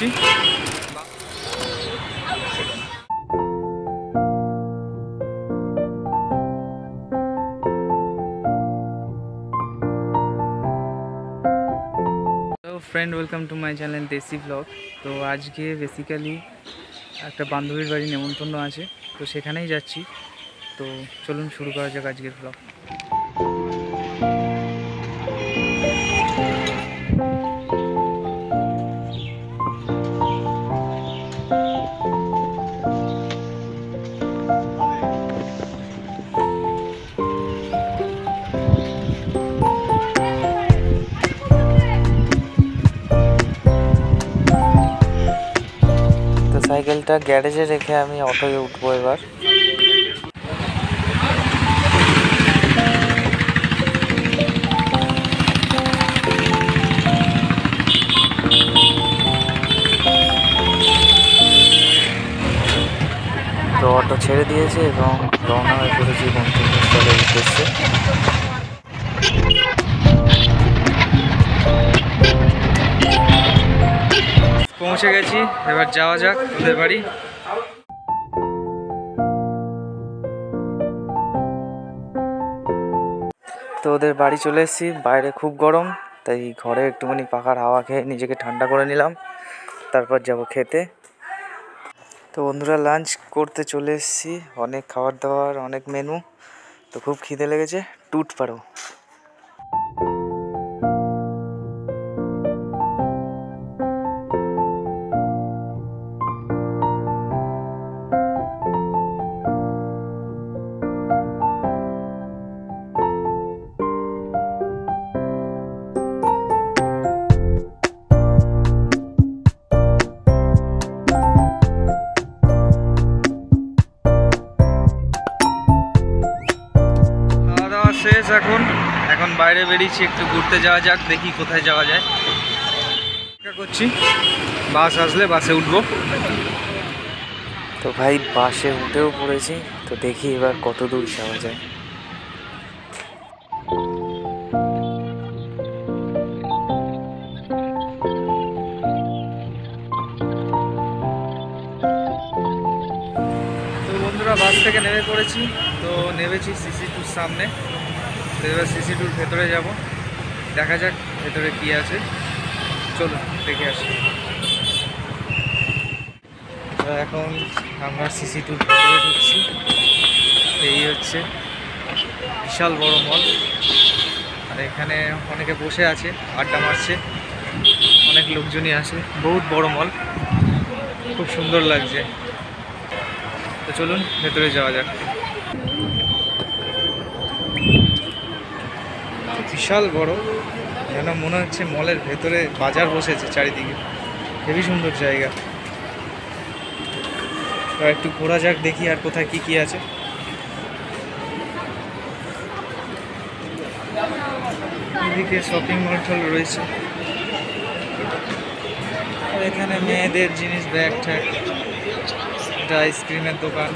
করছি। Friend, welcome to my channel দেশি blog. তো আজকে বেসিক্যালি একটা বান্ধবীর বাড়ি নেমন্তন্ন আছে, তো সেখানেই যাচ্ছি। তো চলুন শুরু করা যাক আজকের ব্লগ। সাইকেলটা গ্যারেজে রেখে আমি অটোয় উঠবো এবার। তো অটো ছেড়ে দিয়েছে এবং রওনা হয়ে পড়েছি গন্তব্যস্থলের উদ্দেশ্যে। পৌঁছে গেছি, এবার যাওয়া যাক ওদের বাড়ি। তো ওদের বাড়ি চলে এসেছি। বাইরে খুব গরম, তাই ঘরে একটুখানি পাখার হাওয়া খেয়ে নিজেকে ঠান্ডা করে নিলাম, তারপর যাব খেতে। তো বন্ধুরা, লাঞ্চ করতে চলে এসেছি। অনেক খাবার দাবার, অনেক মেনু। তো খুব খিদে লেগেছে, টুট পারো। শেষ। এখন বাইরে বেরিয়েছি, একটু ঘুরতে যাওয়া যাক, দেখি কোথায় যাওয়া যায়। অপেক্ষা করছি বাস আসলে বাসে উঠবো। তো ভাই বাসে উঠেও পড়েছি, তো দেখি এবার কত দূর যাওয়া যায়। তো বন্ধুরা, বাস থেকে নেমে পড়েছি। তো নেমেছি সিসি2-র সামনে। তো এবার সিসি2-র ভেতরে যাব, দেখা যাক ভেতরে কি আছে। চলো দেখে আসি। এখন আমরা সিসি2-র ভেতরে ঢুকছি। এই হচ্ছে বিশাল বড় মল, আর এখানে অনেকে বসে আছে, আড্ডা মারছে, অনেক লোকজনই আছে। বহুত বড় মল, খুব সুন্দর লাগছে। তো চলুন ভেতরে যাওয়া যাক। বিশাল বড়, যেন মনে হচ্ছে মলের ভেতরে বাজার বসেছে চারিদিকে। হেবি সুন্দর জায়গা। তো একটু ঘোরা যাক, দেখি আর কোথায় কি কি আছে। এদিকে শপিং মল টল রয়েছে, আর এখানে মেয়েদের জিনিস, ব্যাগ ট্যাগ। এটা আইসক্রিমের দোকান।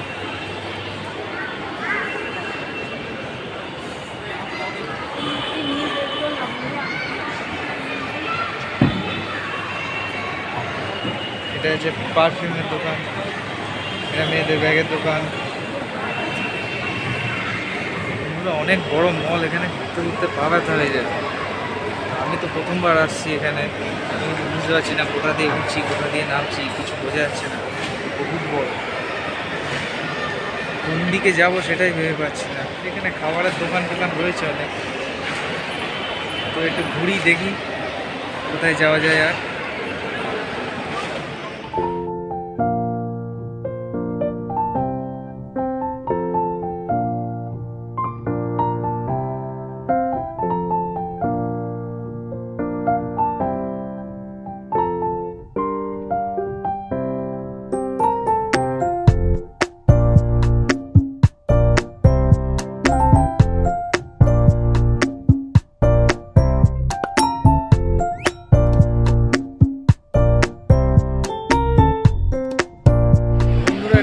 এটা হচ্ছে পারফিউমের দোকান। এটা মেয়েদের ব্যাগের দোকান। অনেক বড় মল, এখানে ঘুরতে ঘুরতে পা ব্যথা হয়ে যায়। আমি তো প্রথমবার আসছি এখানে, আমি বুঝতে পারছি না কোথা দিয়ে উঠছি, কোথা দিয়ে নামছি, কিছু বোঝা যাচ্ছে না। বহুত বড়, কোন দিকে যাবো সেটাই ভেবে পাচ্ছি না। এখানে খাবারের দোকান টোকান রয়েছে অনেক। তো একটু ঘুরি, দেখি কোথায় যাওয়া যায়। আর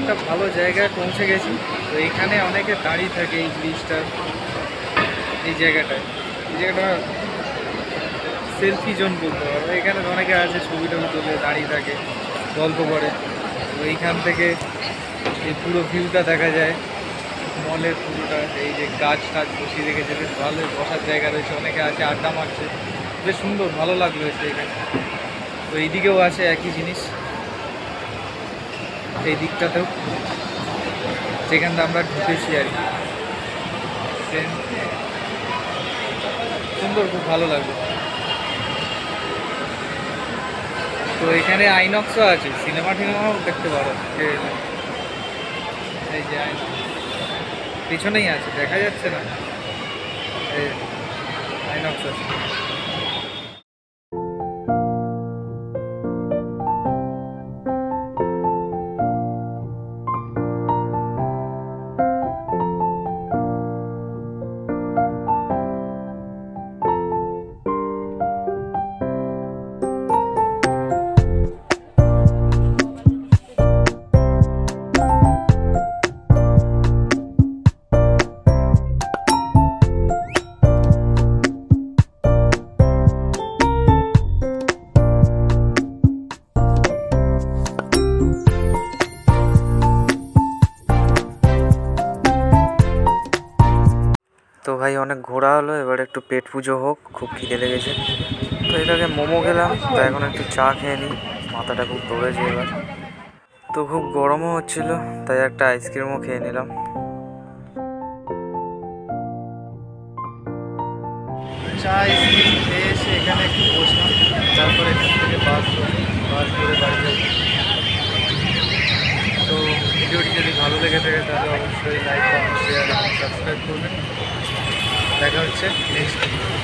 একটা ভালো জায়গায় পৌঁছে গেছি। তো এখানে অনেকে দাঁড়িয়ে থাকে এই ব্রিজটা, এই জায়গাটা সেলফি জোন বলতে পারবো। এখানে অনেকে আছে ছবি টবি তুলে দাঁড়িয়ে থাকে, গল্প করে। তো এইখান থেকে এই পুরো ভিউটা দেখা যায় মলের পুরোটা। এই যে গাছ টাছ বসিয়ে রেখেছে, বেশ ভালো বসার জায়গা রয়েছে, অনেকে আছে আড্ডা মারছে, বেশ সুন্দর, ভালো লাগলো এসে এখানে। তো এইদিকেও আছে একই জিনিস, এই দিকটাতেও যেখানটা আমরা ঢুকেছি আর কি, সেম সুন্দর, খুব ভালো লাগলো। তো এখানে আইনক্সও আছে, সিনেমা টিনেমাও দেখতে পারো। এই যে পিছনেই আছে, দেখা যাচ্ছে না, এই আইনক্স আছে। তো ভাই অনেক ঘোরা হলো, এবার একটু পেট পুজো হোক, খুব খিদে লেগেছে। তো এটাকে মোমো খেলাম, তো এখন একটু চা খেয়ে নিই, মাথাটা খুব ধরেছে এবার। তো খুব গরমও হচ্ছিল, তাই একটা আইসক্রিমও খেয়ে নিলাম। চা আইসক্রিম খেয়ে এসে এখানে একটু বসলাম, তারপরে এখান থেকে বাস করে বাড়ি যাই। তো ভিডিওটি যদি ভালো লেগে থাকে তাহলে অবশ্যই লাইক, কমেন্ট, শেয়ার এবং সাবস্ক্রাইব করবেন। দেখা হচ্ছে নেক্সট ভিডিও।